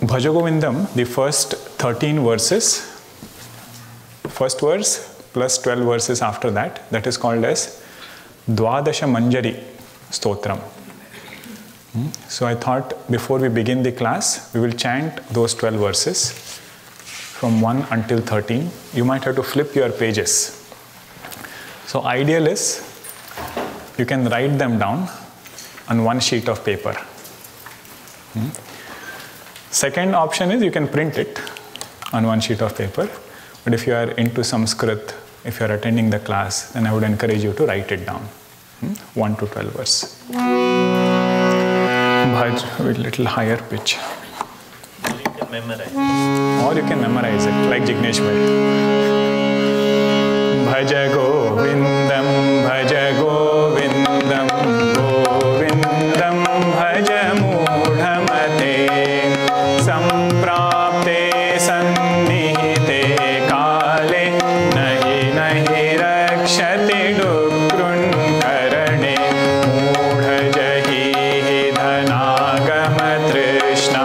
Bhaja Govindam, the first 13 verses, first verse plus 12 verses after that, that is called as Dwadasha Manjari Stotram. So I thought before we begin the class, we will chant those 12 verses from 1 until 13. You might have to flip your pages. So ideal is you can write them down on one sheet of paper. Second option is you can print it on one sheet of paper. But if you are into Sanskrit, if you are attending the class, then I would encourage you to write it down. 1 to 12 verse. Bhaj with little higher pitch. You can memorize. Or you can memorize it like Jignesh bhai. Bhaja Govindam, Bhaja Govindam, Govindam Bhaja Mudhamate, Samprapte Sannihite Kale, Nahi Nahi Rakshati Dukrun Karane, Mudhajahi Dhanagama Trishna,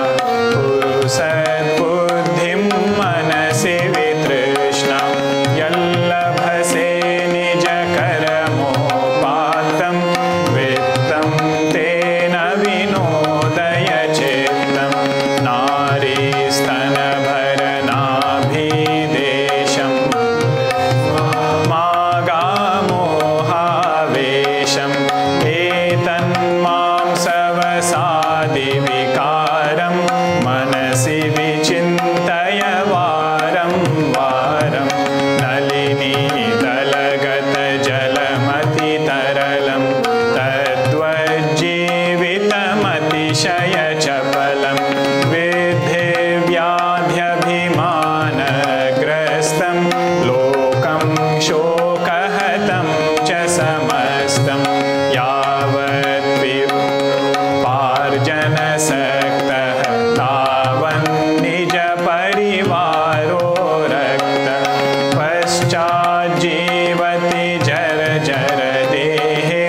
Purusat Buddhim Manasi Vitrishna, Yallabhase Nija Karamopatam, Vittam Tena Vinodaya Chittam, Nari Stana Bharanabhidesham, Magamohavesham, Etan Mam Savasadi Vikaram, Manasi Vichintaya Varam Varam, Nalini Dalagata Jalamati Taralam, Tadvajjivitamati Shaya Chapalam, Vidhe Vyadhyabhimana Grastam, Lokam Shokahatam Cha Samastam, Yavat Parjana Sakta, Tavan Nija Parivaro Rakta, Paschat Jivati Jara Jara Dehe,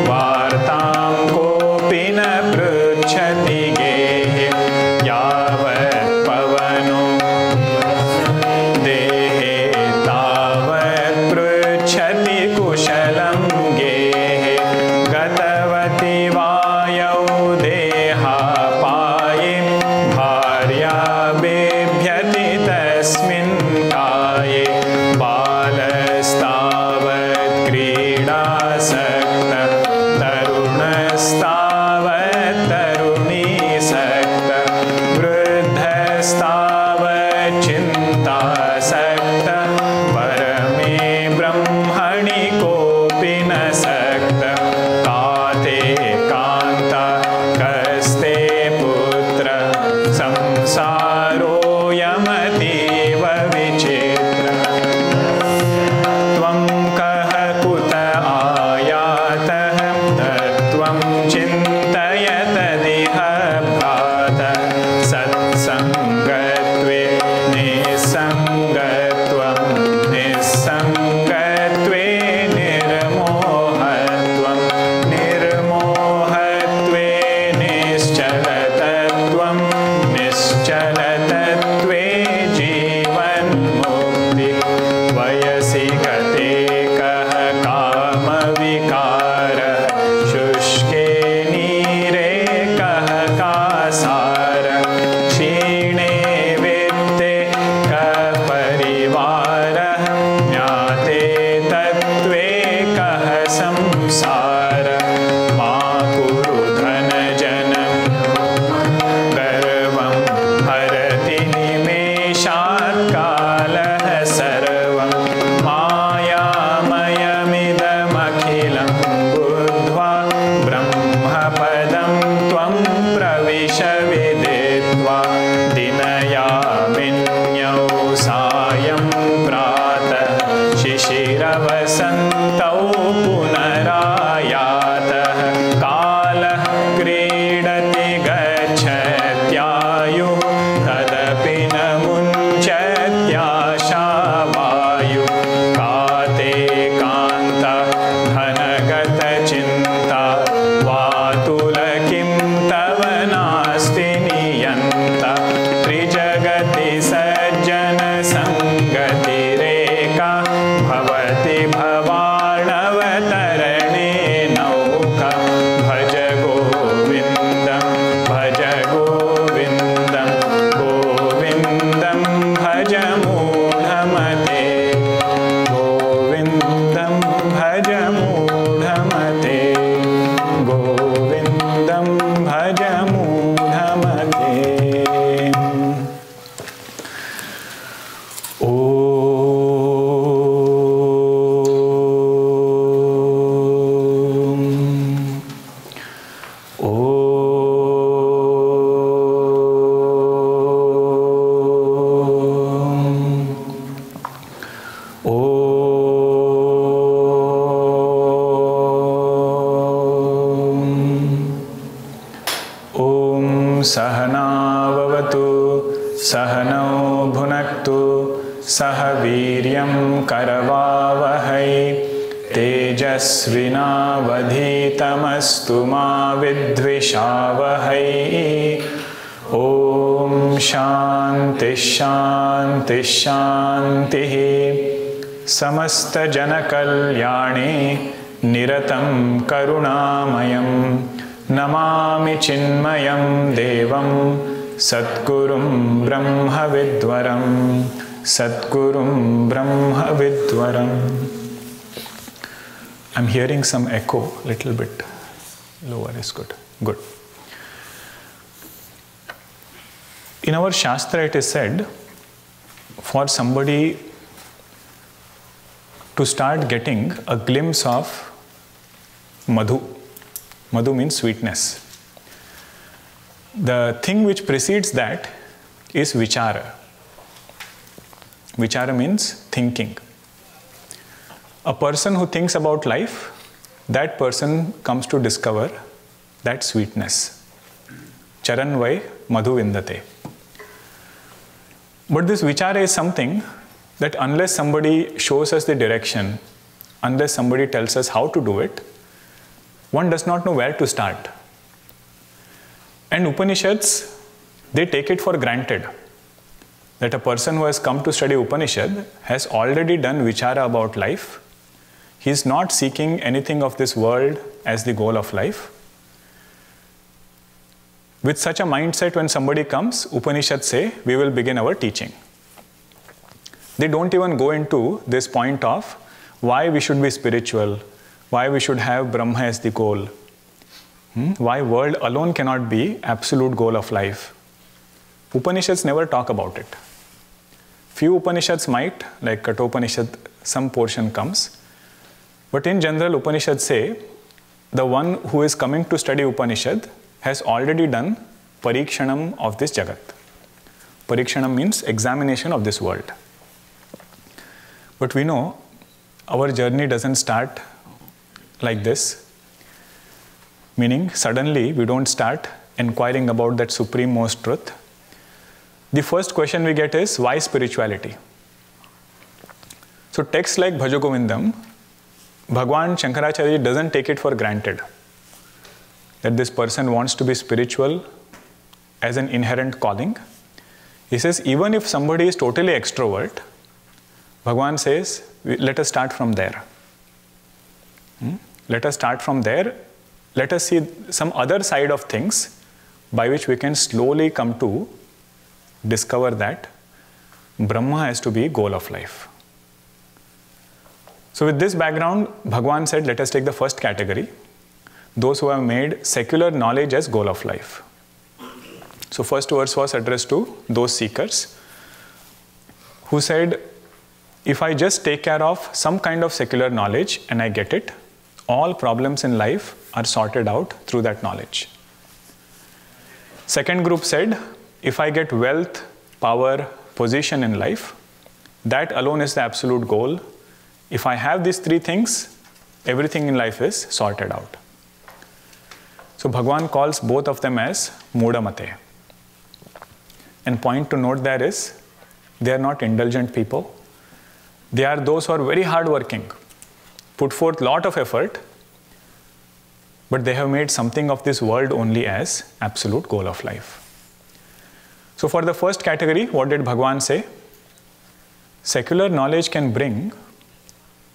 Vartam Kopina Pruchati Gehe, Yavat Pavano Dehe, Tavat Pruchati Kushalam Gehe, Gatavati Vayau Deha Paye, Bharya Bebhyati Tasmin Kaye, Balastavat Krida Sakta, Tarunastavat Taruni Sakta, Vruddhastavat Chinta Sakta, Parame Brahmani Kopina Sakta, Kate Kanta Kaste Putra, Samsaro Yamativa Vichitra, Tvam Kaha Kuta Ayatah, Tatvam Chintayata Diha Bhata, Satsangatve Nisangatvam, Nisangatve Nirmohatvam, Nirmohatve Nischalatatvam, Nischalatatve Jivan Mukti, Vayasi Gate Kaha Kama Vikara, Shushke Nire Kaha Kasara, Shine Sahanau bhunaktu Sah Viryam Karavavahai Tejasvinavadhitamastu ma vidvishavahai. Om Shanti Shanti Shanti. Samasta Jana Kalyani Niratam Karunamayam Namami Chinmayam Devam Satgurum Brahma Vidwaram Satgurum Brahma Vidwaram. I'm hearing some echo, little bit lower is good. Good. In our Shastra it is said, for somebody to start getting a glimpse of madhu. Madhu means sweetness. The thing which precedes that is vichara. Vichara means thinking. A person who thinks about life, that person comes to discover that sweetness. Charan vai madhu vindate. But this vichara is something that unless somebody shows us the direction, unless somebody tells us how to do it, one does not know where to start. And Upanishads, they take it for granted that a person who has come to study Upanishad has already done vichara about life. He is not seeking anything of this world as the goal of life. With such a mindset, when somebody comes, Upanishads say, we will begin our teaching. They don't even go into this point of why we should be spiritual, why we should have Brahma as the goal, why world alone cannot be absolute goal of life. Upanishads never talk about it. Few Upanishads might, like Kathopanishad, some portion comes. But in general, Upanishads say, the one who is coming to study Upanishad has already done parikshanam of this jagat. Parikshanam means examination of this world. But we know our journey doesn't start like this. Meaning, suddenly we don't start inquiring about that supreme most truth. The first question we get is, why spirituality? So texts like Bhaja Govindam, Bhagwan Shankaracharya doesn't take it for granted that this person wants to be spiritual as an inherent calling. He says, even if somebody is totally extrovert, Bhagwan says, let us start from there. Let us start from there. Let us see some other side of things by which we can slowly come to discover that Brahma has to be goal of life. So with this background, Bhagwan said, let us take the first category, those who have made secular knowledge as goal of life. So first verse was addressed to those seekers who said, if I just take care of some kind of secular knowledge and I get it, all problems in life are sorted out through that knowledge. Second group said, if I get wealth, power, position in life, that alone is the absolute goal. If I have these three things, everything in life is sorted out. So Bhagwan calls both of them as Mudamate. And point to note there is, they are not indulgent people. They are those who are very hardworking, put forth lot of effort, but they have made something of this world only as absolute goal of life. So for the first category, what did Bhagwan say? Secular knowledge can bring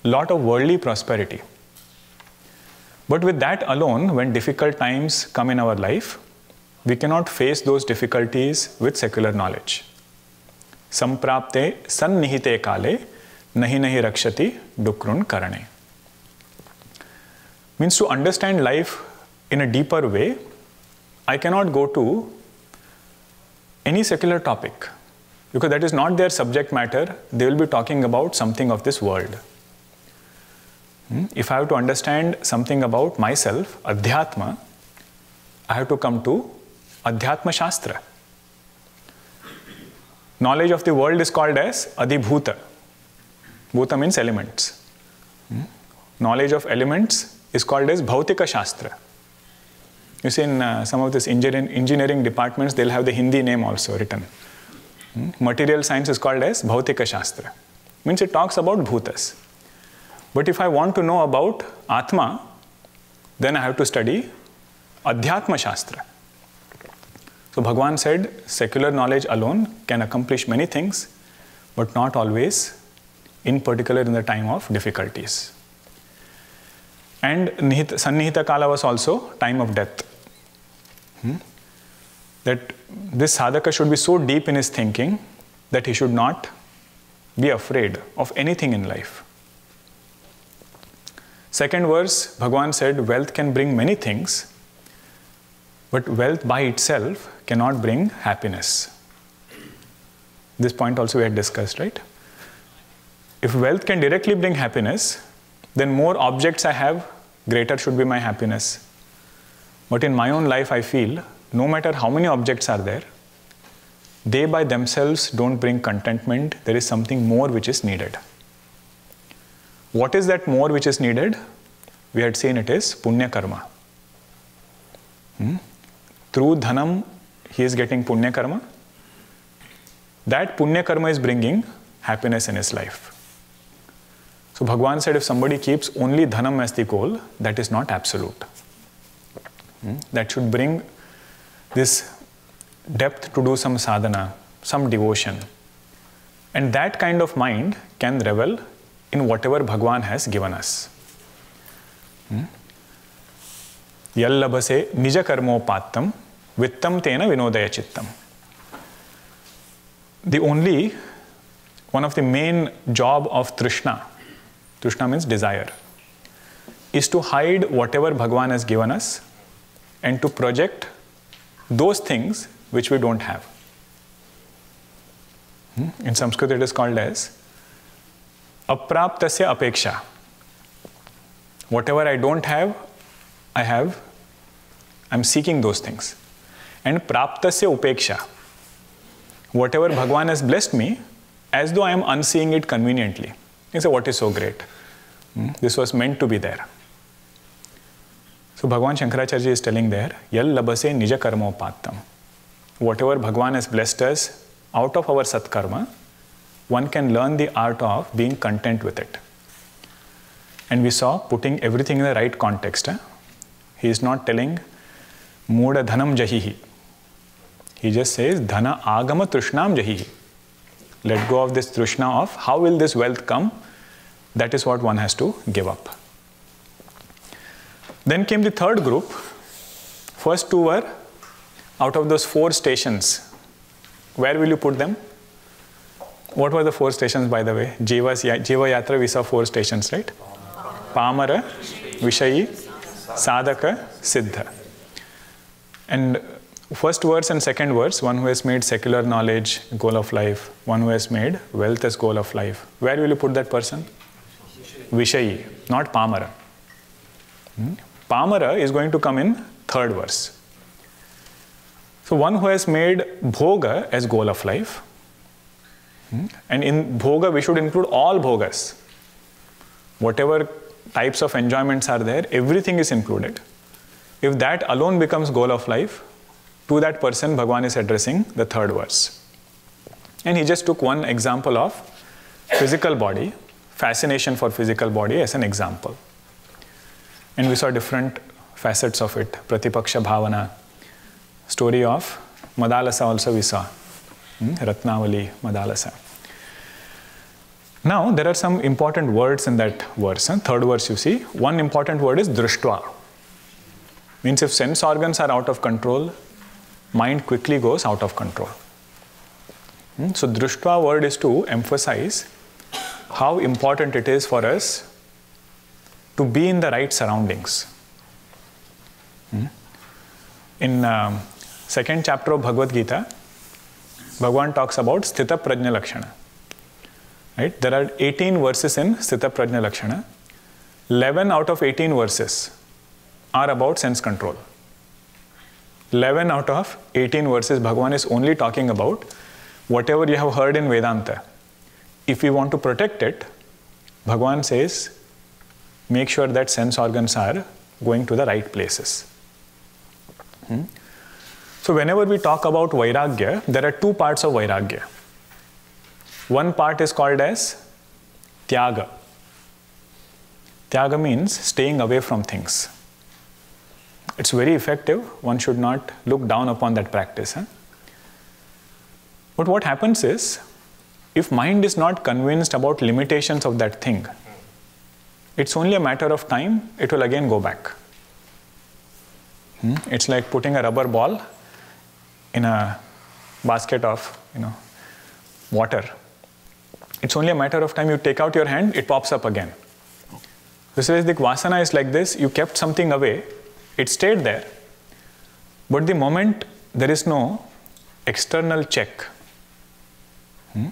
lot of worldly prosperity. But with that alone, when difficult times come in our life, we cannot face those difficulties with secular knowledge. Samprapte sannihite kale nahi nahi rakshati dukrun karane. Means to understand life in a deeper way, I cannot go to any secular topic because that is not their subject matter. They will be talking about something of this world. If I have to understand something about myself, Adhyatma, I have to come to Adhyatma Shastra. Knowledge of the world is called as Adhibhuta. Bhuta means elements. Knowledge of elements is called as Bhautika Shastra. You see in some of this engineering departments, they'll have the Hindi name also written. Material science is called as Bhautika Shastra. Means it talks about bhutas. But if I want to know about Atma, then I have to study Adhyatma Shastra. So Bhagwan said, secular knowledge alone can accomplish many things, but not always, in particular in the time of difficulties. And Sannihita Kala was also time of death. That this sadhaka should be so deep in his thinking that he should not be afraid of anything in life. Second verse, Bhagwan said, wealth can bring many things, but wealth by itself cannot bring happiness. This point also we had discussed, right? If wealth can directly bring happiness, then more objects I have, greater should be my happiness. But in my own life, I feel, no matter how many objects are there, they by themselves don't bring contentment. There is something more which is needed. What is that more which is needed? We had seen it is punya karma. Through dhanam, he is getting punya karma. That punya karma is bringing happiness in his life. So Bhagwan said, if somebody keeps only dhanam as the goal, that is not absolute. That should bring this depth to do some sadhana, some devotion. And that kind of mind can revel in whatever Bhagwan has given us. Yallabhase nija karmopattam vittam tena vinodaya chittam. One of the main job of Trishna means desire, is to hide whatever Bhagwan has given us and to project those things which we don't have. In Sanskrit it is called as apraptasya apeksha. Whatever I don't have, I have. I'm seeking those things. And praptasya upeksha. Whatever Bhagwan has blessed me, as though I am unseeing it conveniently. You say, what is so great? This was meant to be there. So Bhagwan Shankaracharya is telling there, Yal labase nija karmopattam. Whatever Bhagwan has blessed us out of our satkarma, one can learn the art of being content with it. And we saw putting everything in the right context. He is not telling Muda dhanam jahihi. He just says dhana agama trushnam jahihi. Let go of this trishna of how will this wealth come. That is what one has to give up. Then came the third group. First two were out of those 4 stations. Where will you put them? What were the 4 stations, by the way? Jiva Yatra, we saw 4 stations, right? Pamara, Vishayi, Sadhaka, Siddha. And first verse and second verse, one who has made secular knowledge goal of life, one who has made wealth as goal of life. Where will you put that person? Vishayi, not Pamara. Pamara is going to come in third verse. So one who has made bhoga as goal of life, and in bhoga we should include all bhogas. Whatever types of enjoyments are there, everything is included. If that alone becomes goal of life, to that person Bhagwan is addressing the third verse. And he just took one example of physical body, fascination for physical body as an example. And we saw different facets of it. Pratipaksha Bhavana, story of Madalasa also we saw. Ratnavali, Madalasa. Now there are some important words in that verse. Third verse you see. One important word is drushtva. Means if sense organs are out of control, mind quickly goes out of control. So drushtva word is to emphasize how important it is for us to be in the right surroundings. In second chapter of Bhagavad Gita, Bhagwan talks about Sthita Prajna Lakshana. Right? There are 18 verses in Sthita Prajna Lakshana. 11 out of 18 verses are about sense control. 11 out of 18 verses, Bhagwan is only talking about whatever you have heard in Vedanta. If we want to protect it, Bhagwan says, make sure that sense organs are going to the right places. So whenever we talk about Vairagya, there are two parts of Vairagya. One part is called as Tyaga. Tyaga means staying away from things. It's very effective. One should not look down upon that practice. But what happens is, if mind is not convinced about limitations of that thing, it's only a matter of time, it will again go back. It's like putting a rubber ball in a basket of water. It's only a matter of time, you take out your hand, it pops up again. This is the vasana is like this, you kept something away, it stayed there, but the moment there is no external check,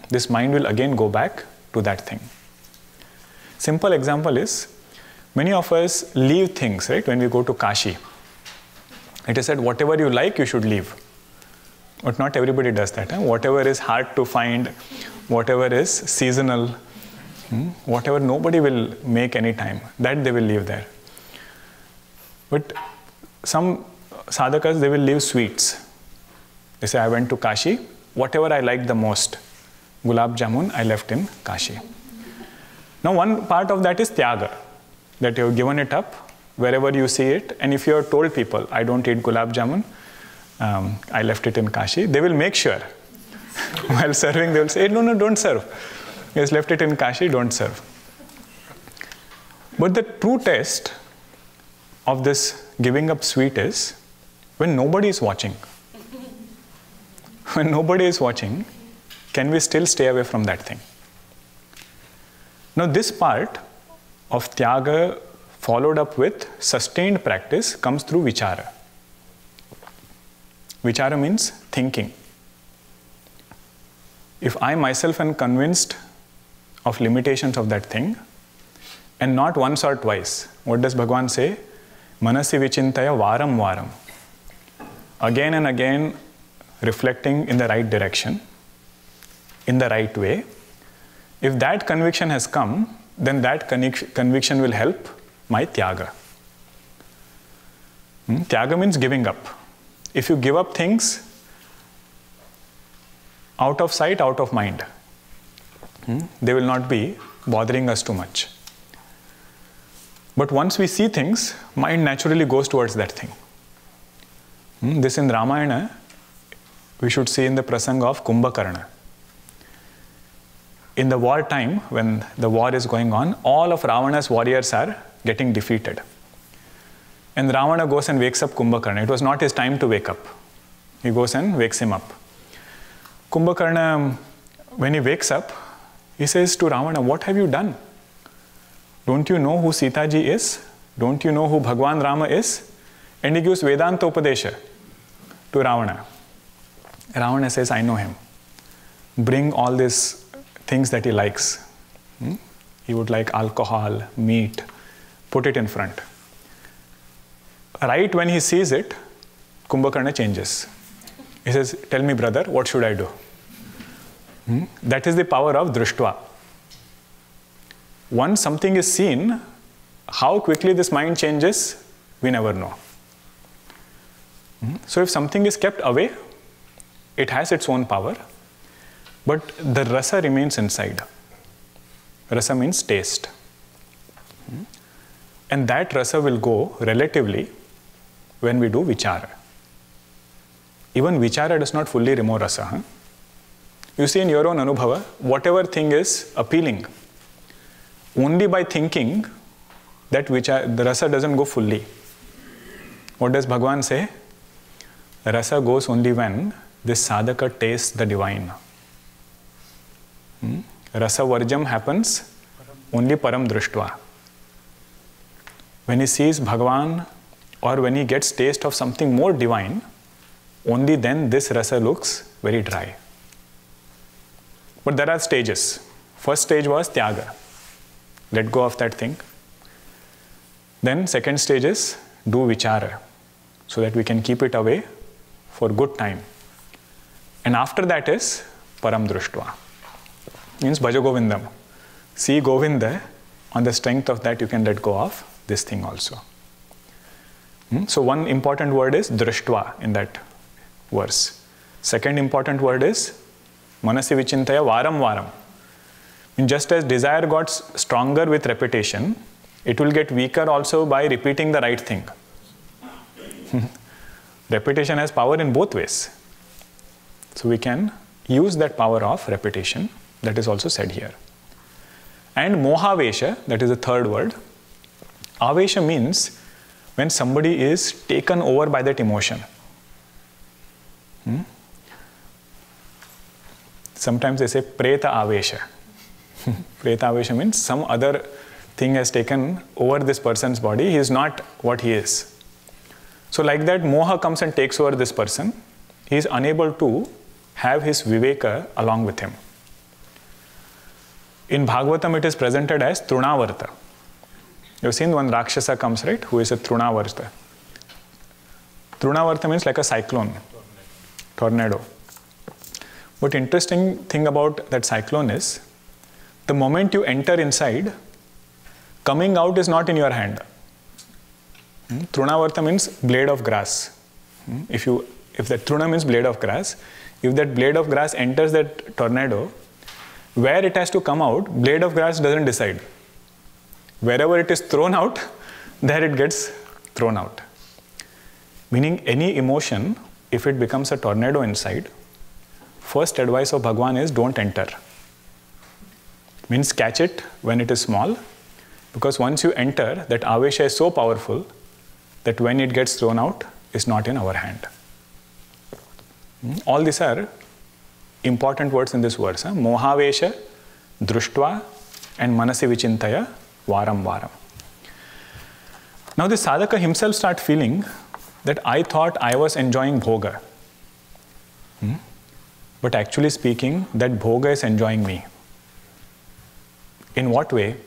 this mind will again go back to that thing. Simple example is, many of us leave things, right? When we go to Kashi, it is said whatever you like, you should leave. But not everybody does that. Whatever is hard to find, whatever is seasonal, whatever nobody will make any time, that they will leave there. But some sadhakas, they will leave sweets. They say, I went to Kashi, whatever I liked the most, gulab jamun, I left in Kashi. Now one part of that is tyaga, that you have given it up wherever you see it. And if you have told people, I don't eat gulab jamun, I left it in Kashi, they will make sure. While serving, they will say, no, don't serve. You just left it in Kashi, don't serve. But the true test of this giving up sweet is when nobody is watching. When nobody is watching, can we still stay away from that thing? Now this part of tyaga followed up with sustained practice comes through vichara. Vichara means thinking. If I myself am convinced of limitations of that thing, and not once or twice, what does Bhagavan say? Manasi vichintaya varam varam. Again and again reflecting in the right direction, in the right way. If that conviction has come, then that conviction will help my tyaga. Tyaga means giving up. If you give up things out of sight, out of mind, they will not be bothering us too much. But once we see things, mind naturally goes towards that thing. This in Ramayana, we should see in the prasanga of Kumbhakarna. In the war time, when the war is going on, all of Ravana's warriors are getting defeated. And Ravana goes and wakes up Kumbhakarna. It was not his time to wake up. He goes and wakes him up. Kumbhakarna, when he wakes up, he says to Ravana, what have you done? Don't you know who Sita ji is? Don't you know who Bhagwan Rama is? And he gives Vedanta Upadesha to Ravana. Ravana says, I know him. Bring all these things that he likes. He would like alcohol, meat, put it in front. Right when he sees it, Kumbhakarna changes. He says, tell me brother, what should I do? That is the power of drishtva. Once something is seen, how quickly this mind changes, we never know. So if something is kept away, it has its own power, but the rasa remains inside. Rasa means taste. And that rasa will go relatively when we do vichara. Even vichara does not fully remove rasa. You see in your own anubhava, whatever thing is appealing, only by thinking that the rasa doesn't go fully. What does Bhagavan say? Rasa goes only when this sadhaka tastes the divine. Rasa varjam happens only param drishtva. When he sees Bhagavan or when he gets taste of something more divine, only then this rasa looks very dry. But there are stages. First stage was tyaga. Let go of that thing. Then second stage is do vichara, so that we can keep it away for good time. And after that is param drishtva. Means Bhaja Govindam. See Govinda, on the strength of that you can let go of this thing also. So one important word is drishtva in that verse. Second important word is manasi vichintaya varam varam. And just as desire got stronger with repetition, it will get weaker also by repeating the right thing. Repetition has power in both ways. So we can use that power of repetition. That is also said here. And mohavesha, that is the third word. Avesha means when somebody is taken over by that emotion. Sometimes they say preta avesha. Preta avesha means some other thing has taken over this person's body. He is not what he is. So like that, moha comes and takes over this person. He is unable to have his viveka along with him. In Bhagavatam, it is presented as Trunavarta. You have seen one Rakshasa comes, right? Who is a Trunavarta. Trunavarta means like a cyclone, tornado. But interesting thing about that cyclone is, the moment you enter inside, coming out is not in your hand. Trunavarta means blade of grass. If that Truna means blade of grass, if that blade of grass enters that tornado, where it has to come out, blade of grass doesn't decide. Wherever it is thrown out, there it gets thrown out. Meaning any emotion, if it becomes a tornado inside, first advice of Bhagwan is don't enter. Means catch it when it is small, because once you enter, that avesha is so powerful that when it gets thrown out, it's not in our hand. All these are important words in this verse. Mohavesha, drushtva, and manasi vichintaya, varam varam. Now the sadhaka himself starts feeling that I thought I was enjoying bhoga. But actually speaking, that bhoga is enjoying me. In what way?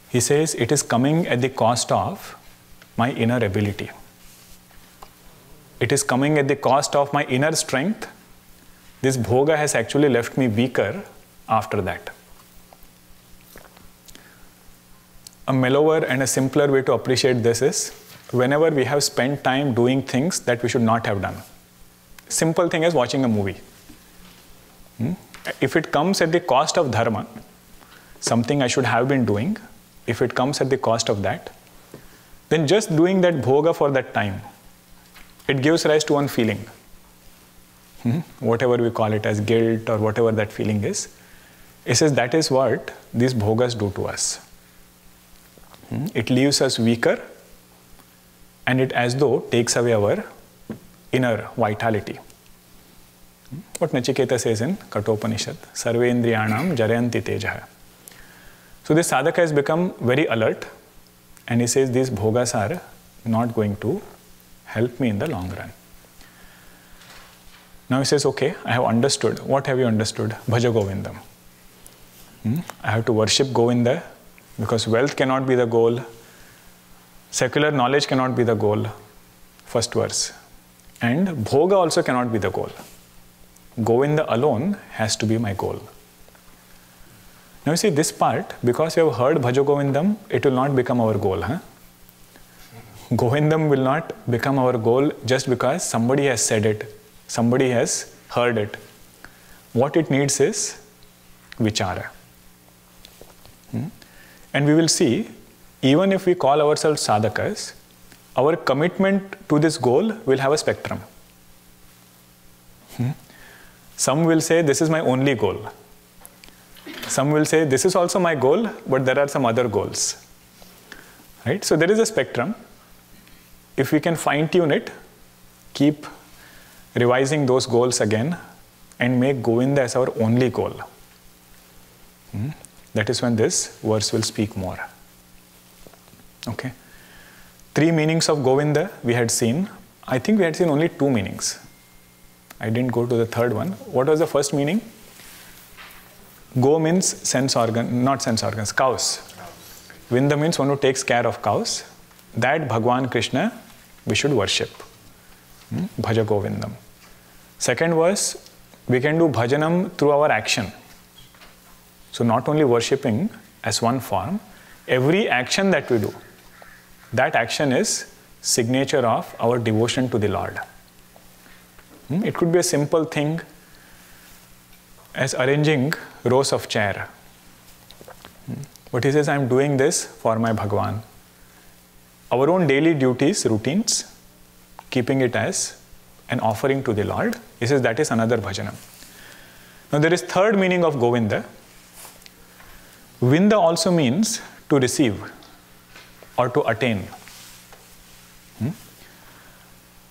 He says it is coming at the cost of my inner ability. It is coming at the cost of my inner strength. This bhoga has actually left me weaker after that. A mellower and a simpler way to appreciate this is whenever we have spent time doing things that we should not have done. Simple thing is watching a movie. If it comes at the cost of dharma, something I should have been doing, if it comes at the cost of that, then just doing that bhoga for that time, it gives rise to one feeling. Whatever we call it as guilt or whatever that feeling is, it says that is what these bhogas do to us. It leaves us weaker, and it as though takes away our inner vitality. What Nachiketa says in Kathopanishad, Sarvendriyanam Jarayanti Tejaha. So this sadhaka has become very alert, and he says these bhogas are not going to help me in the long run. Now he says, okay, I have understood. What have you understood? Bhaja Govindam. I have to worship Govinda, because wealth cannot be the goal. Secular knowledge cannot be the goal. First verse. And bhoga also cannot be the goal. Govinda alone has to be my goal. Now you see this part, because we have heard Bhaja Govindam, it will not become our goal. Govindam will not become our goal just because somebody has said it, somebody has heard it. What it needs is vichara. And we will see, even if we call ourselves sadhakas, our commitment to this goal will have a spectrum. Some will say, this is my only goal. Some will say, this is also my goal, but there are some other goals. Right? So there is a spectrum. If we can fine-tune it, keep revising those goals again, and make Govinda as our only goal. That is when this verse will speak more. Okay. 3 meanings of Govinda we had seen. I think we had seen only 2 meanings. I didn't go to the third one. What was the first meaning? Go means sense organ, not sense organs, cows. Vinda means one who takes care of cows. That Bhagwan Krishna we should worship. Bhaja Govindam. Second verse, we can do bhajanam through our action. So not only worshipping as one form, every action that we do, that action is signature of our devotion to the Lord. It could be a simple thing as arranging rows of chair. But he says, I am doing this for my Bhagwan. Our own daily duties, routines, keeping it as an offering to the Lord. He says that is another bhajanam. Now there is third meaning of Govinda. Vinda also means to receive or to attain.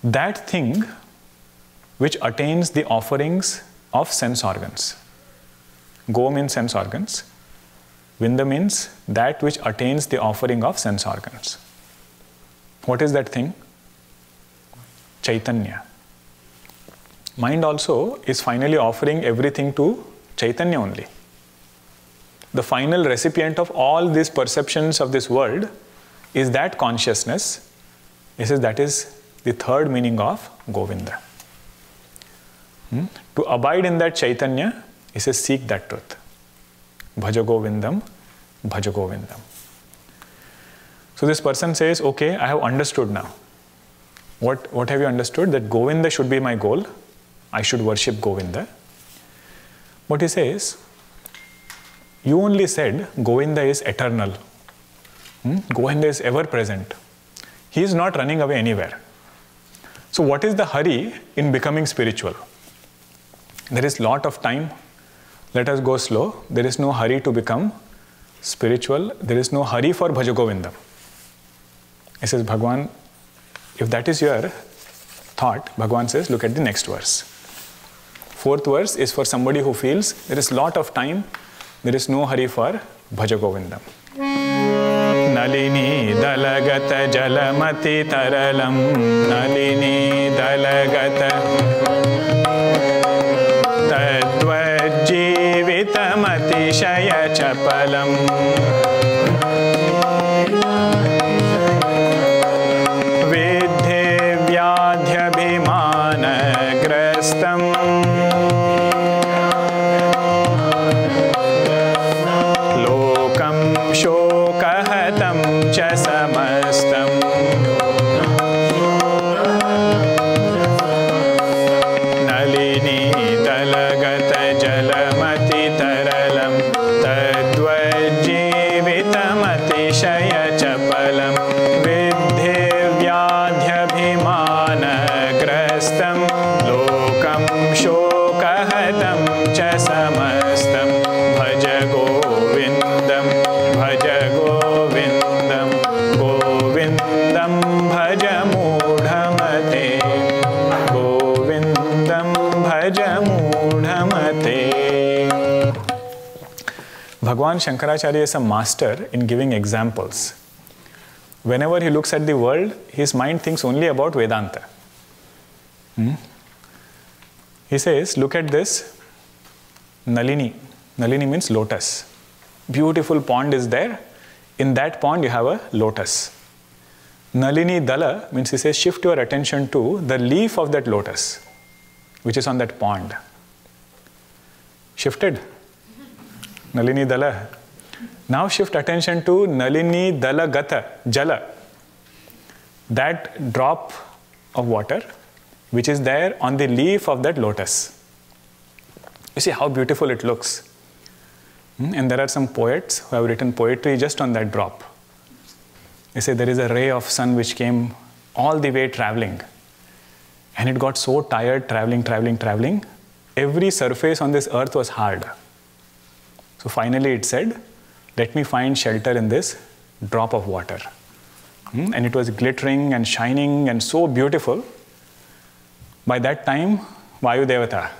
That thing which attains the offerings of sense organs. Go means sense organs. Vinda means that which attains the offering of sense organs. What is that thing? Chaitanya. Mind also is finally offering everything to Chaitanya only. The final recipient of all these perceptions of this world is that consciousness. He says that is the third meaning of Govinda. To abide in that Chaitanya, he says seek that truth. Bhaja Govindam, Bhaja Govindam. So this person says, okay, I have understood now. What have you understood? That Govinda should be my goal. I should worship Govinda. But he says, you only said Govinda is eternal. Govinda is ever present. He is not running away anywhere. So what is the hurry in becoming spiritual? There is lot of time. Let us go slow. There is no hurry to become spiritual. There is no hurry for Bhaja Govindam. He says, Bhagwan, if that is your thought, Bhagwan says, look at the next verse. Fourth verse is for somebody who feels there is lot of time, there is no hurry for Bhaja Govindam. Nalini dalagata jalamati taralam, Nalini dalagata tadvajivitamati shaya chapalam. Bhagwan Shankaracharya is a master in giving examples. Whenever he looks at the world, his mind thinks only about Vedanta. He says, look at this Nalini. Nalini means lotus. Beautiful pond is there. In that pond you have a lotus. Nalini Dala means, he says, shift your attention to the leaf of that lotus, which is on that pond. Shifted? Nalini Dala. Now shift attention to Nalini Dala Gata, Jala. That drop of water which is there on the leaf of that lotus. You see how beautiful it looks. And there are some poets who have written poetry just on that drop. They say there is a ray of sun which came all the way traveling. And it got so tired traveling. Every surface on this earth was hard. So finally it said, let me find shelter in this drop of water. And it was glittering and shining and so beautiful. By that time, Vayu Devata,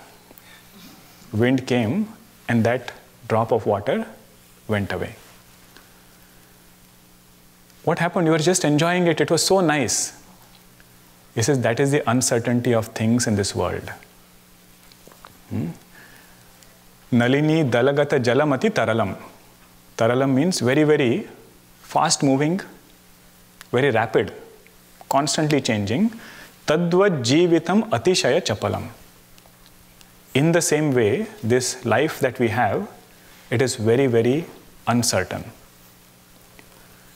wind came and that drop of water went away. What happened? You were just enjoying it. It was so nice. He says that is the uncertainty of things in this world. Nalini dalagata jalamati taralam. Taralam means very, very fast moving, very rapid, constantly changing. Tadvat jivitam atishaya chapalam. In the same way, this life that we have, it is very, very uncertain.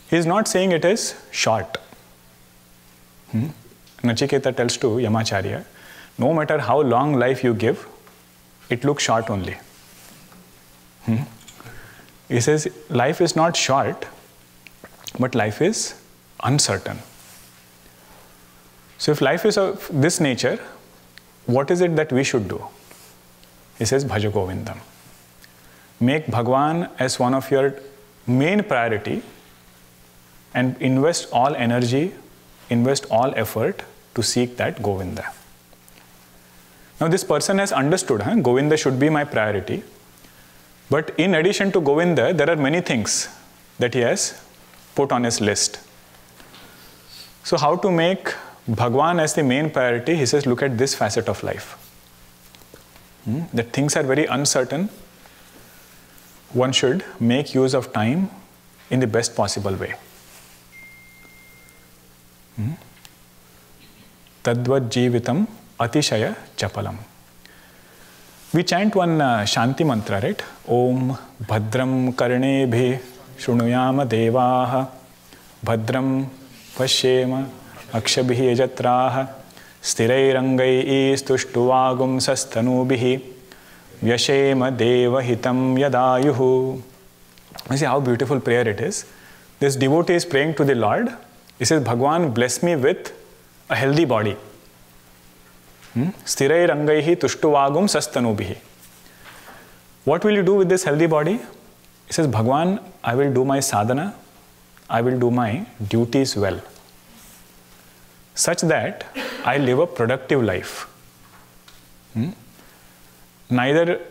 He is not saying it is short. Nachiketa tells to Yamacharya, no matter how long life you give, it looks short only. He says, life is not short, but life is uncertain. So if life is of this nature, what is it that we should do? He says, Bhaja Govindam. Make Bhagwan as one of your main priority and invest all energy, invest all effort to seek that Govinda. Now this person has understood, Govinda should be my priority. But in addition to Govinda, there are many things that he has put on his list. So how to make Bhagwan as the main priority? He says, look at this facet of life. That things are very uncertain. One should make use of time in the best possible way. Tadvad jivitam atishaya chapalam. We chant one Shanti mantra, right? Om Bhadram Karnebhi Shrunuyama Devaha Bhadram Pashyema Akshabhi Yajatraha Sthirairangai Stuštuvagum Sastanubihi Vyashema Deva Hitam Yadayuhu. You see how beautiful prayer it is. This devotee is praying to the Lord. He says, Bhagwan, bless me with a healthy body. Sthirairangaihi Tuštuvagum Sastanubihi. What will you do with this healthy body? He says, Bhagwan, I will do my sadhana, I will do my duties well, such that I live a productive life. Neither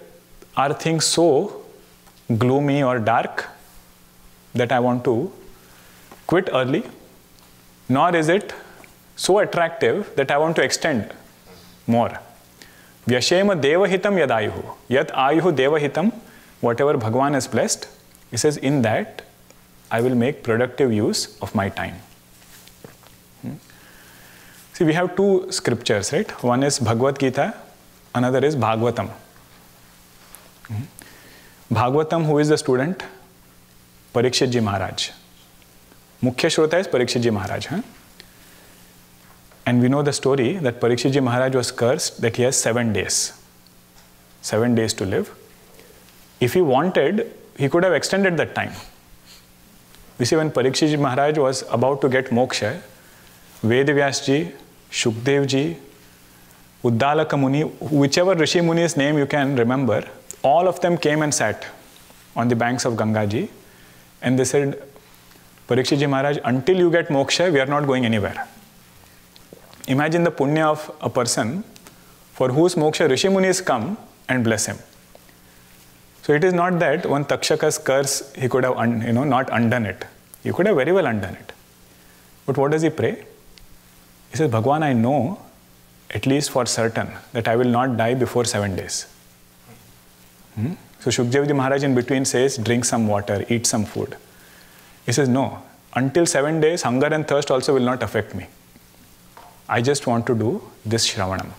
are things so gloomy or dark that I want to quit early, nor is it so attractive that I want to extend more. Vyashema devahitam yadayuhu. Yat ayuhu devahitam. Whatever Bhagwan has blessed, he says, in that I will make productive use of my time. See, we have two scriptures, right? One is Bhagavad Gita, another is Bhagavatam. Bhagavatam, who is the student? Parikshit Ji Maharaj. Mukhya Shrota is Parikshit Ji Maharaj. And we know the story that Parikshit Ji Maharaj was cursed that he has 7 days. 7 days to live. If he wanted, he could have extended that time. You see, when Parikshit Ji Maharaj was about to get moksha, Vedavyas Ji, Shukdev Ji, Uddalaka Muni, whichever Rishi Muni's name you can remember, all of them came and sat on the banks of Ganga Ji, and they said, Parikshit Ji Maharaj, until you get moksha, we are not going anywhere. Imagine the punya of a person for whose moksha Rishi Munis come and bless him. So it is not that one Takshaka's curse, he could have not undone it. He could have very well undone it. But what does he pray? He says, Bhagwan, I know, at least for certain, that I will not die before 7 days. So Shukdev Ji Maharaj in between says, drink some water, eat some food. He says, no, until 7 days, hunger and thirst also will not affect me. I just want to do this Shravanam.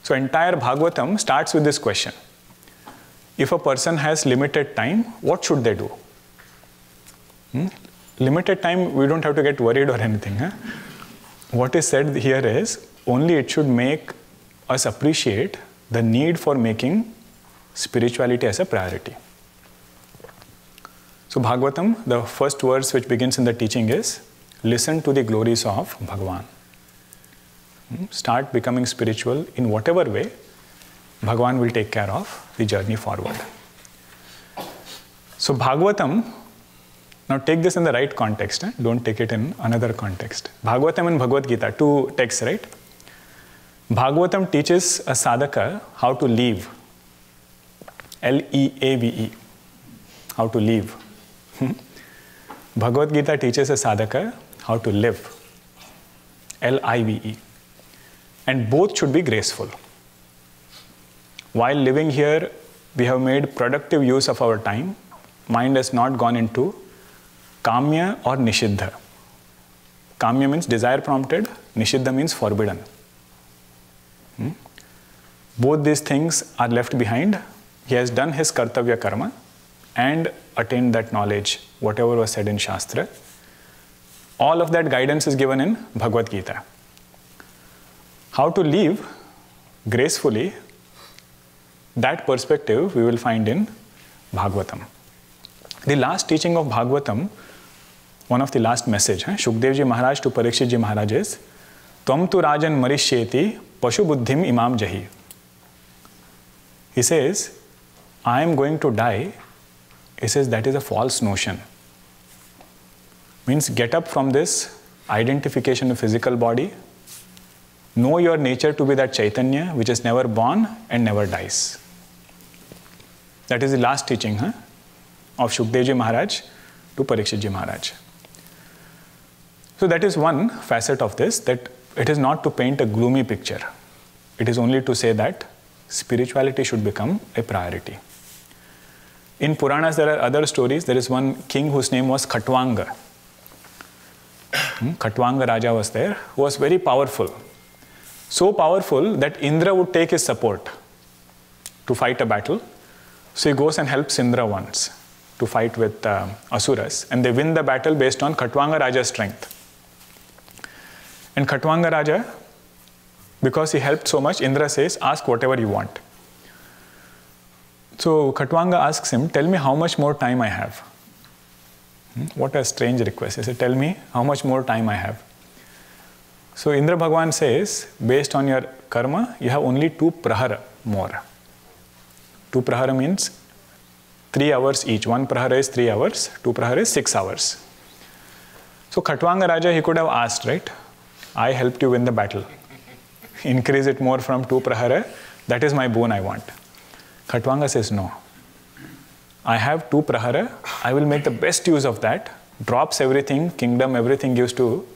So entire Bhagavatam starts with this question. If a person has limited time, what should they do? Limited time, we don't have to get worried or anything. What is said here is, only it should make us appreciate the need for making spirituality as a priority. So Bhagavatam, the first verse which begins in the teaching is, listen to the glories of Bhagwan. Start becoming spiritual in whatever way. Bhagwan will take care of the journey forward. So Bhagavatam, now take this in the right context. Don't take it in another context. Bhagavatam and Bhagavad Gita, two texts, right? Bhagavatam teaches a sadhaka how to live. L-E-A-V-E. How to live. Bhagavad Gita teaches a sadhaka how to live. L-I-V-E. And both should be graceful. While living here, we have made productive use of our time. Mind has not gone into kamya or nishiddha. Kamya means desire prompted, nishiddha means forbidden. Both these things are left behind. He has done his kartavya karma and attained that knowledge, whatever was said in Shastra. All of that guidance is given in Bhagavad Gita. How to live gracefully, that perspective we will find in Bhagavatam. The last teaching of Bhagavatam, one of the last message, Shukdevji Maharaj to Parikshitji Maharaj is, Tvam tu rajan marishyeti pashu buddhim imam jahi. He says, I am going to die. He says that is a false notion. Means get up from this identification of physical body. Know your nature to be that Chaitanya which is never born and never dies. That is the last teaching of Shukdevji Maharaj to Parikshitji Maharaj. So that is one facet of this, that it is not to paint a gloomy picture. It is only to say that spirituality should become a priority. In Puranas there are other stories. There is one king whose name was Khatwanga. Khatwanga Raja was there, who was very powerful. So powerful that Indra would take his support to fight a battle. So he goes and helps Indra once to fight with Asuras, and they win the battle based on Khatwanga Raja's strength. And Khatwanga Raja, because he helped so much, Indra says, ask whatever you want. So Khatwanga asks him, tell me how much more time I have. What a strange request. He said, tell me how much more time I have. So Indra Bhagwan says, based on your karma, you have only 2 prahara more. 2 prahara means 3 hours each. 1 prahara is 3 hours, 2 prahara is 6 hours. So Khatwanga Raja, he could have asked, right? I helped you win the battle. Increase it more from 2 prahara. That is my boon I want. Khatwanga says, no. I have 2 prahara. I will make the best use of that. Drops everything, kingdom, everything gives to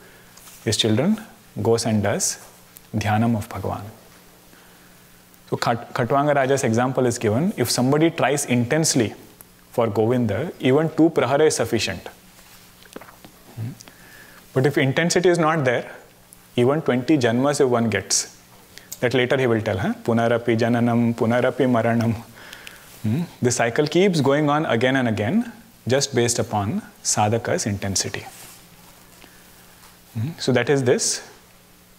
his children. Goes and does dhyanam of Bhagavan. So Khatwanga Raja's example is given. If somebody tries intensely for Govinda, even 2 prahara is sufficient. But if intensity is not there, even 20 janmas if one gets, that later he will tell, Punarapi jananam, punarapi maranam. The cycle keeps going on again and again, just based upon sadhaka's intensity. So that is this,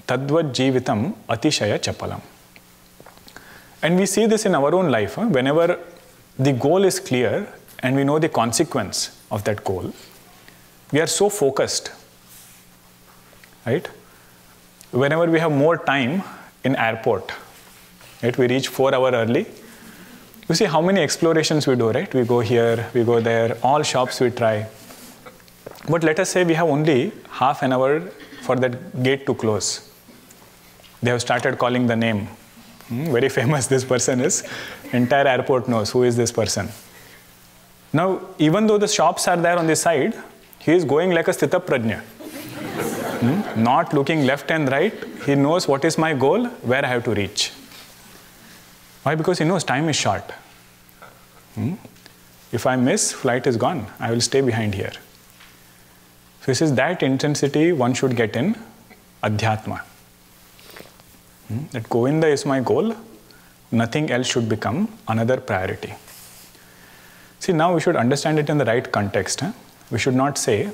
tadvad jivitam atishaya chapalam. And we see this in our own life. Whenever the goal is clear and we know the consequence of that goal, we are so focused, right? Whenever we have more time in airport, right? We reach 4 hours early. You see how many explorations we do, right? We go here, we go there, all shops we try. But let us say we have only half an hour for that gate to close. They have started calling the name. Very famous this person is. Entire airport knows who is this person. Now, even though the shops are there on the side, he is going like a sthita prajna. Not looking left and right. He knows what is my goal, where I have to reach. Why? Because he knows time is short. If I miss, flight is gone. I will stay behind here. So he says that intensity one should get in Adhyatma. That Govinda is my goal. Nothing else should become another priority. See, now we should understand it in the right context. We should not say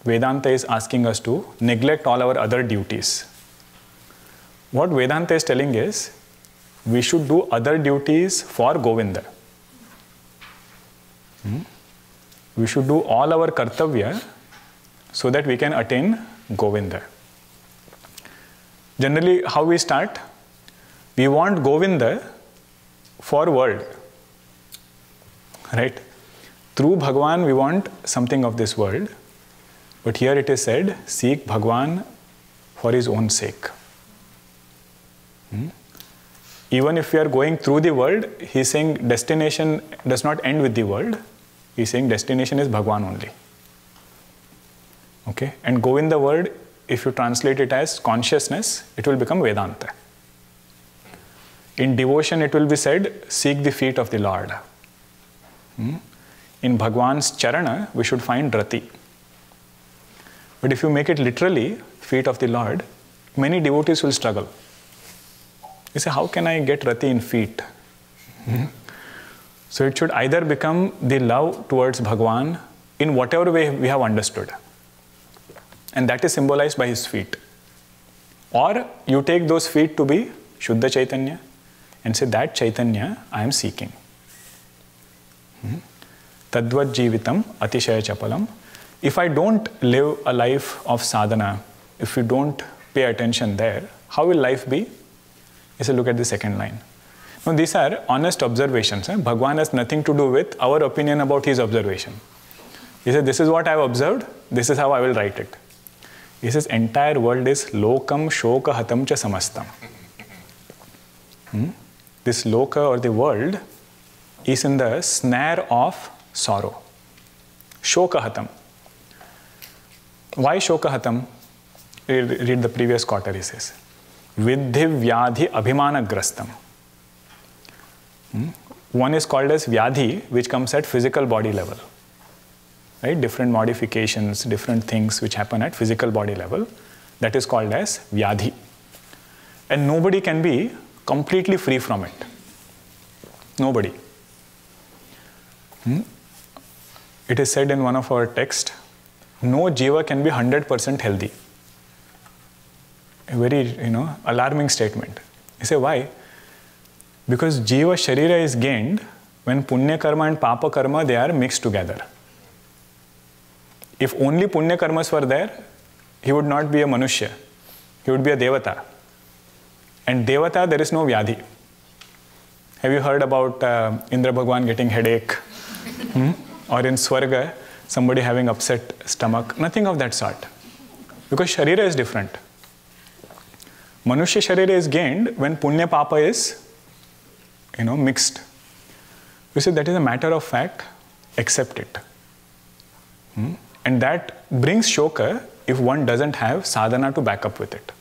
Vedanta is asking us to neglect all our other duties. What Vedanta is telling is, we should do other duties for Govinda. We should do all our kartavya so that we can attain Govinda. Generally, how we start? We want Govinda for world. Right? Through Bhagwan, we want something of this world. But here it is said, seek Bhagwan for his own sake. Even if we are going through the world, he is saying destination does not end with the world. He is saying destination is Bhagwan only. Okay? And Govinda word, if you translate it as consciousness, it will become Vedanta. In devotion, it will be said, seek the feet of the Lord. In Bhagwan's charana, we should find rati. But if you make it literally, feet of the Lord, many devotees will struggle. You say, how can I get rati in feet? So it should either become the love towards Bhagwan in whatever way we have understood. And that is symbolized by his feet. Or you take those feet to be Shuddha Chaitanya and say, that Chaitanya I am seeking. Tadvat Jivitam Atishaya Chapalam. If I don't live a life of sadhana, if we don't pay attention there, how will life be? He said, look at the second line. Now, these are honest observations. Bhagwan has nothing to do with our opinion about his observation. He said, this is what I have observed, this is how I will write it. He says, entire world is lokam shoka hatam cha samastam. This loka or the world is in the snare of sorrow. Shoka hatam. Why shoka hatam? Read the previous quarter, he says. Vidhi vyadhi abhimana grastam. One is called as vyadhi, which comes at physical body level. Right? Different modifications, different things which happen at physical body level. That is called as vyadhi. And nobody can be completely free from it. Nobody. It is said in one of our texts, no jiva can be 100% healthy. A very, alarming statement. You say, why? Because jiva sharira is gained when punya karma and papa karma, they are mixed together. If only punya karmas were there, he would not be a manushya. He would be a devata. And devata, there is no vyadhi. Have you heard about Indra Bhagwan getting headache? Or in Swarga, somebody having upset stomach? Nothing of that sort. Because sharira is different. Manushya sharira is gained when punya papa is, mixed. You see, that is a matter of fact. Accept it. And that brings shoka if one doesn't have sadhana to back up with it.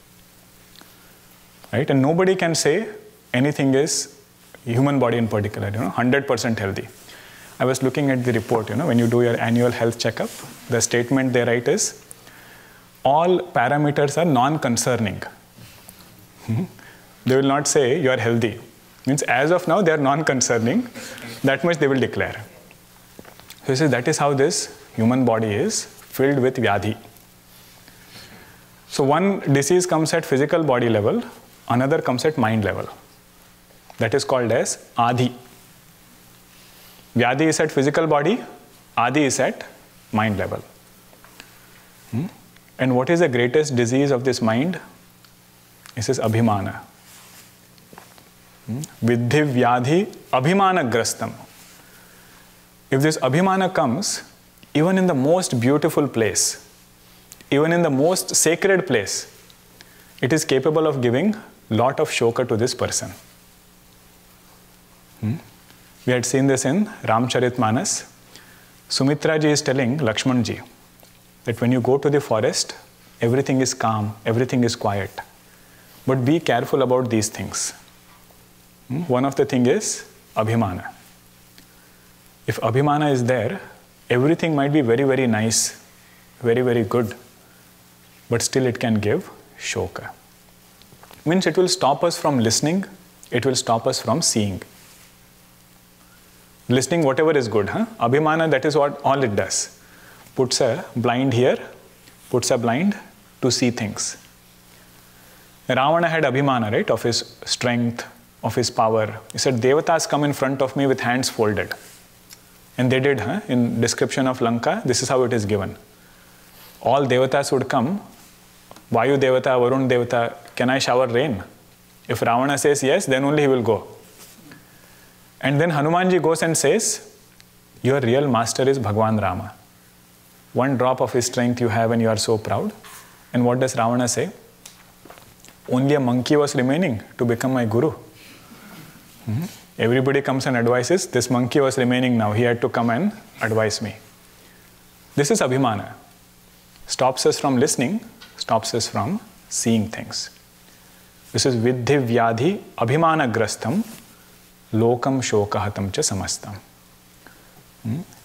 Right? And nobody can say anything is, human body in particular, 100% healthy. I was looking at the report, when you do your annual health checkup, the statement they write is, all parameters are non-concerning. They will not say you are healthy. Means as of now, they are non-concerning. That much they will declare. So he says that is how this human body is filled with vyadhi. So one disease comes at physical body level, another comes at mind level. That is called as adi. Vyadhi is at physical body, adi is at mind level. And what is the greatest disease of this mind? It says abhimana. Vidhi vyadhi abhimana grastam. If this abhimana comes, even in the most beautiful place, even in the most sacred place, it is capable of giving lot of shoka to this person. We had seen this in Ramcharitmanas. Sumitra ji is telling Lakshman ji that when you go to the forest, everything is calm, everything is quiet. But be careful about these things. One of the things is abhimana. If abhimana is there, everything might be very, very nice, very, very good, but still it can give shoka. Means it will stop us from listening, it will stop us from seeing. Listening, whatever is good, Abhimana, that is what all it does. Puts a blind here, puts a blind to see things. Ravana had Abhimana, right, of his strength, of his power. He said, Devatas come in front of me with hands folded. And they did, in description of Lanka, this is how it is given. All Devatas would come, Vayu Devata, Varun Devata, can I shower rain? If Ravana says yes, then only he will go. And then Hanumanji goes and says, your real master is Bhagwan Rama. One drop of his strength you have and you are so proud. And what does Ravana say? Only a monkey was remaining to become my guru. Everybody comes and advises, this monkey was remaining now, he had to come and advise me. This is Abhimana. Stops us from listening, stops us from seeing things. This is Vidhi Vyadhi Abhimana Grastam Lokam Shokahatam Cha Samastam.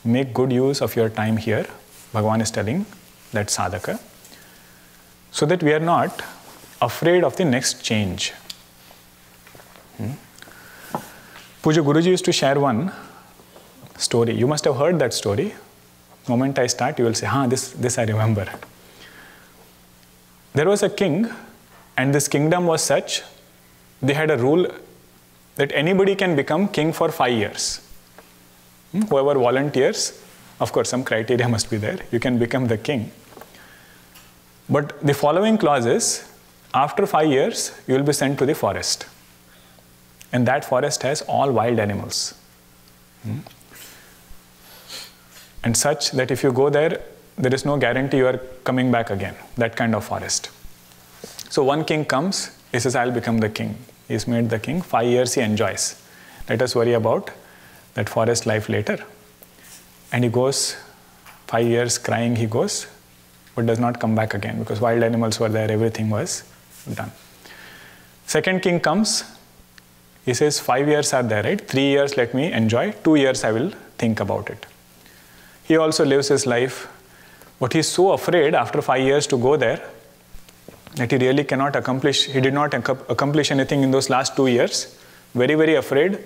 Make good use of your time here. Bhagavan is telling that sadhaka, so that we are not afraid of the next change. Puja Guruji used to share one story. You must have heard that story. The moment I start, you will say, this I remember. there was a king, and this kingdom was such, they had a rule that anybody can become king for 5 years. Whoever volunteers, of course some criteria must be there, you can become the king. But the following clause is, after 5 years, you will be sent to the forest. And that forest has all wild animals. And such that if you go there, there is no guarantee you are coming back again, that kind of forest. So one king comes, he says, I'll become the king. He's made the king, 5 years he enjoys. Let us worry about that forest life later. And he goes, 5 years crying he goes, but does not come back again because wild animals were there, everything was done. Second king comes, he says, 5 years are there, right? 3 years let me enjoy, 2 years I will think about it. He also lives his life, but he's so afraid after 5 years to go there that he really cannot accomplish, he did not accomplish anything in those last 2 years. Very, very afraid.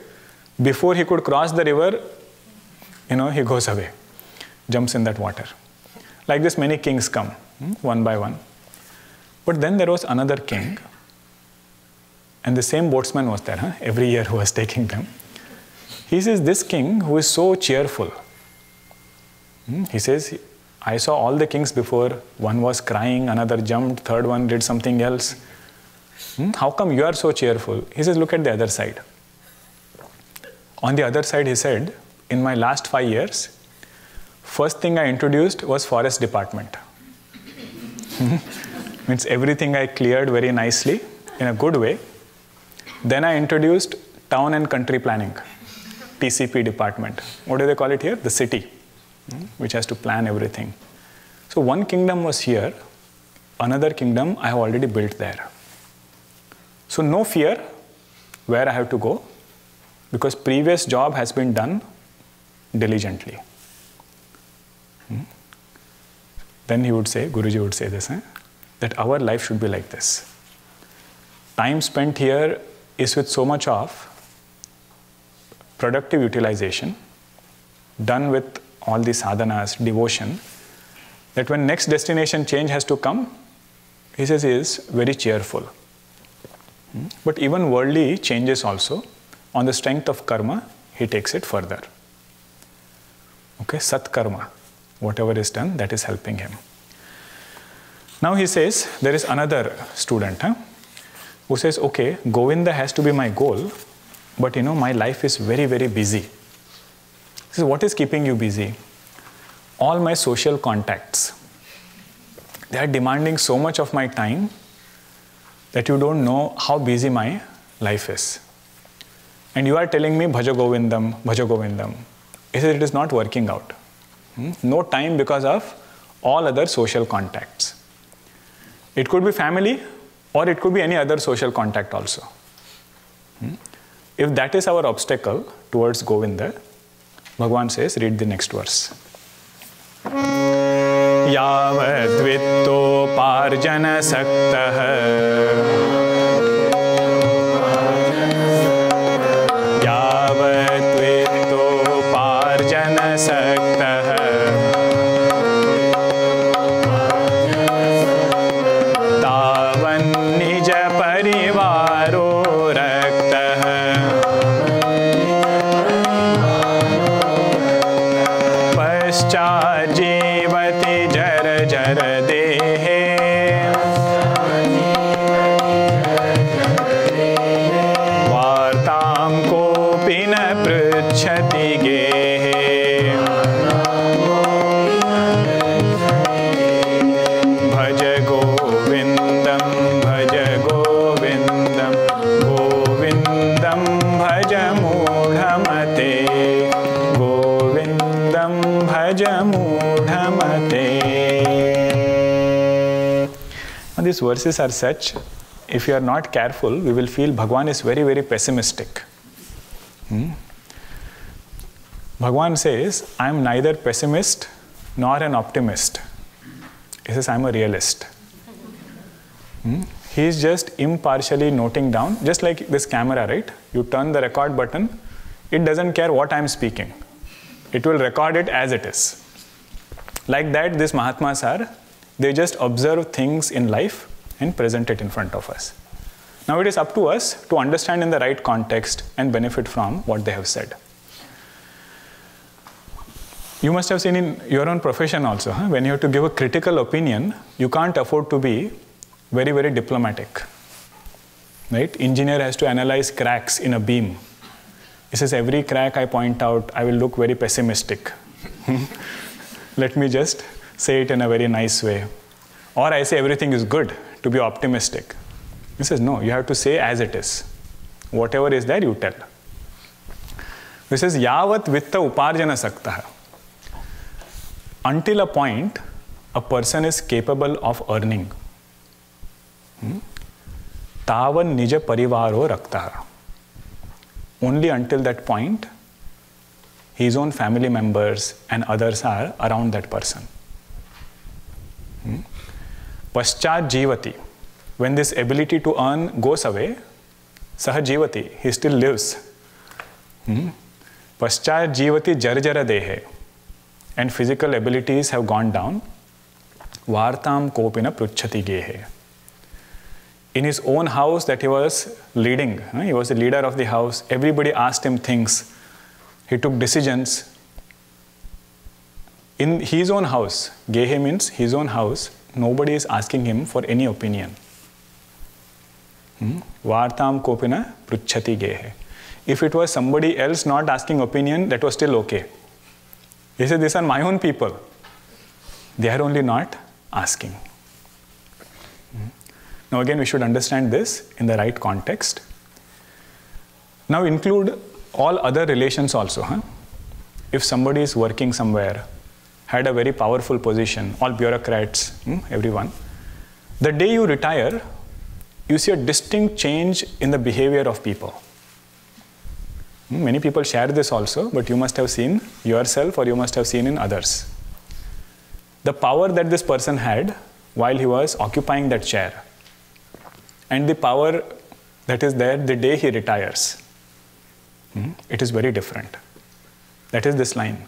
Before he could cross the river, he goes away, jumps in that water. Like this, many kings come, one by one. But then there was another king, and the same boatsman was there, every year who was taking them. He says, this king who is so cheerful, he says, I saw all the kings before, one was crying, another jumped, third one did something else. How come you are so cheerful? He says, look at the other side. On the other side, he said, in my last 5 years, first thing I introduced was forest department. Means everything I cleared very nicely, in a good way. Then I introduced town and country planning, TCP department. What do they call it here? The city, which has to plan everything. So one kingdom was here, another kingdom I have already built there. So no fear where I have to go, because previous job has been done diligently. Then he would say, Guruji would say this, that our life should be like this. Time spent here is with so much of productive utilization, done with all the sadhanas, devotion, that when next destination change has to come, he says he is very cheerful. But even worldly changes also, on the strength of karma, he takes it further. Okay, sat karma, whatever is done, that is helping him. Now he says, there is another student who says, okay, Govinda has to be my goal, but my life is very, very busy. He says, what is keeping you busy? All my social contacts. They are demanding so much of my time that you don't know how busy my life is. And you are telling me, Bhaja Govindam, Bhaja Govindam. He says, it is not working out. No time because of all other social contacts. It could be family, or it could be any other social contact also. If that is our obstacle towards Govinda, Bhagavan says, read the next verse. Yavat parjana saktah These verses are such, if you are not careful, we will feel Bhagavan is very, very pessimistic. Bhagavan says, I am neither pessimist nor an optimist. He says, I am a realist. He is just impartially noting down, just like this camera, right? You turn the record button, it doesn't care what I am speaking. It will record it as it is. Like that, these Mahatmas are, they just observe things in life and present it in front of us. Now it is up to us to understand in the right context and benefit from what they have said. You must have seen in your own profession also, when you have to give a critical opinion, you can't afford to be very, very diplomatic. Right? Engineer has to analyze cracks in a beam. He says, every crack I point out, I will look very pessimistic. Let me just say it in a very nice way. Or I say everything is good, to be optimistic. He says, no, you have to say as it is. Whatever is there, you tell. He says, yavat vitta uparjana saktaha. Until a point, a person is capable of earning. Tavan nija parivaro raktaha. Only until that point, his own family members and others are around that person. Paschat jivati. When this ability to earn goes away, saha jivati, he still lives. Paschat jivati jarjara dehe. And physical abilities have gone down. Vartam kopina pruchhati gehe. In his own house that he was leading, he was the leader of the house, everybody asked him things. He took decisions. In his own house, gehe means his own house, nobody is asking him for any opinion. Vartam kopina pruchhati gehe. If it was somebody else not asking opinion, that was still okay. He said, these are my own people. They are only not asking. Now again, we should understand this in the right context. Now include all other relations also. If somebody is working somewhere, had a very powerful position, all bureaucrats, everyone, the day you retire, you see a distinct change in the behavior of people. Many people share this also, but you must have seen yourself or you must have seen in others. The power that this person had while he was occupying that chair and the power that is there the day he retires, it is very different. That is this line.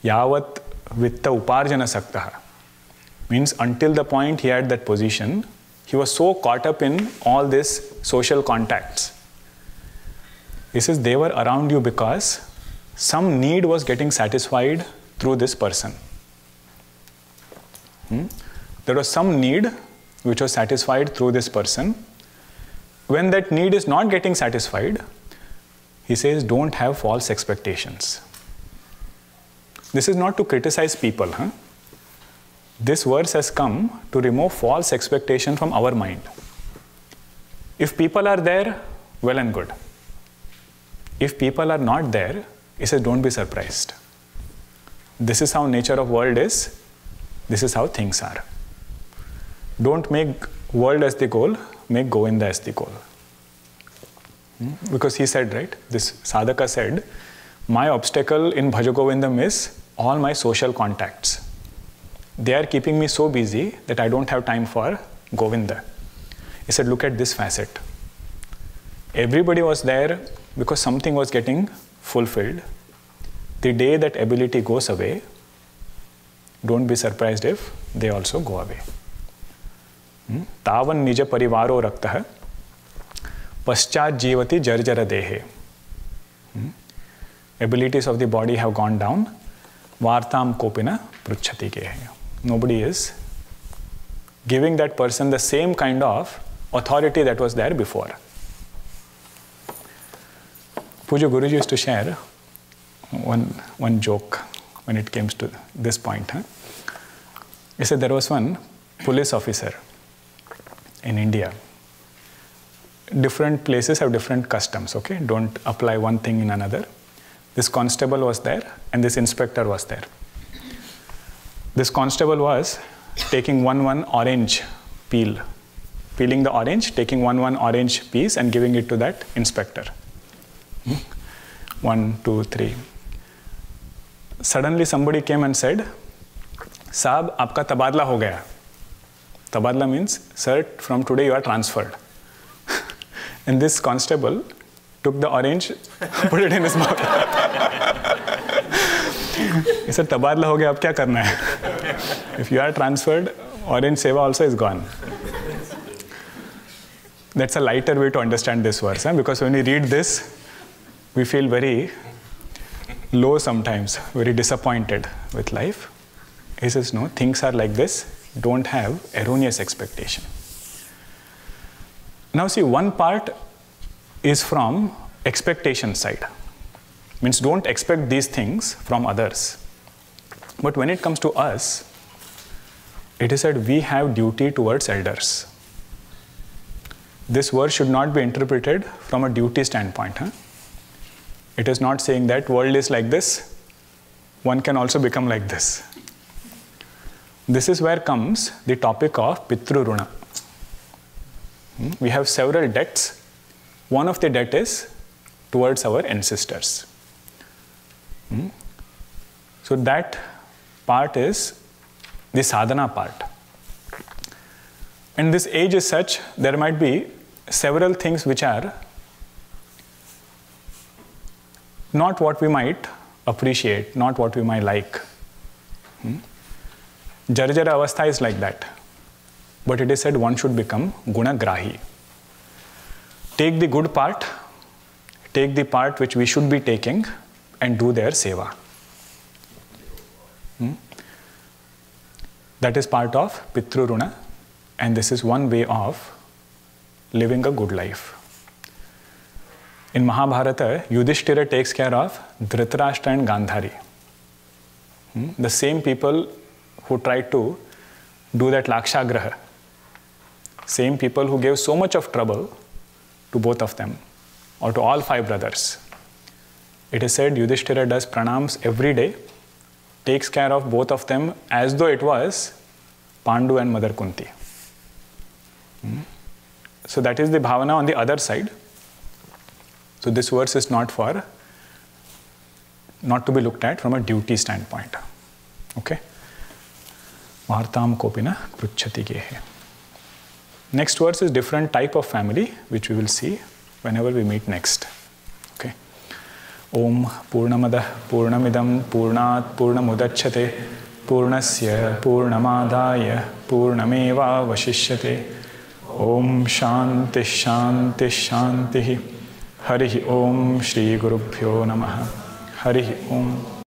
Yavat vitta uparjana saktaha. Means until the point he had that position, he was so caught up in all these social contacts. He says they were around you because some need was getting satisfied through this person. There was some need which was satisfied through this person. When that need is not getting satisfied, he says don't have false expectations. This is not to criticize people. This verse has come to remove false expectation from our mind. If people are there, well and good. If people are not there, he says, don't be surprised. This is how nature of world is. This is how things are. Don't make world as the goal, make Govinda as the goal. Because he said, right, this sadhaka said, my obstacle in Bhaja Govindam is all my social contacts. They are keeping me so busy that I don't have time for Govinda. He said, look at this facet. Everybody was there because something was getting fulfilled. The day that ability goes away, don't be surprised if they also go away. Tavan nija parivaro raktaha paschat jivati jarjara dehe. Abilities of the body have gone down. Vartam kopina pruchhati gehe. Nobody is giving that person the same kind of authority that was there before. Puja Guruji used to share one joke when it came to this point. He said there was one police officer in India. Different places have different customs, okay? Don't apply one thing in another. This constable was there and this inspector was there. This constable was taking one orange peel, peeling the orange, taking one orange piece and giving it to that inspector. 1, 2, 3. Suddenly somebody came and said, Saab, aapka tabadla ho gaya. Tabadla means, sir, from today you are transferred. And this constable took the orange, put it in his mouth. He said, tabadla ho gaya, ab kya karna hai? If you are transferred, orange seva also is gone. That's a lighter way to understand this verse, because when we read this, we feel very low sometimes, very disappointed with life. He says, no, things are like this. Don't have erroneous expectation. Now see, one part is from expectation side. Means don't expect these things from others. But when it comes to us, it is said we have duty towards elders. This verse should not be interpreted from a duty standpoint. It is not saying that world is like this, one can also become like this. This is where comes the topic of Pitru Runa. We have several debts. One of the debt is towards our ancestors. So that part is the sadhana part. And this age is such, there might be several things which are not what we might appreciate, not what we might like. Jarjara avastha is like that. But it is said one should become gunagrahi. Take the good part, take the part which we should be taking, and do their seva. That is part of Pitru Runa, and this is one way of living a good life. In Mahabharata, Yudhishthira takes care of Dhritarashtra and Gandhari. The same people who tried to do that Lakshagraha. Same people who gave so much of trouble to both of them, or to all 5 brothers. It is said Yudhishthira does pranams every day, takes care of both of them as though it was Pandu and Mother Kunti. So that is the bhavana on the other side. So this verse is not to be looked at from a duty standpoint. Okay? Vartam kopina pruchhati gehe. Next verse is different type of family, which we will see whenever we meet next. Okay? Om Purnamadah Purnamidam Purnat Purnamudachyate Purnasya Purnamadaya Purnameva Vashishyate. Om Shanti Shanti Shanti. Harihi Om Shri Gurubhyo Namaha. Harihi Om.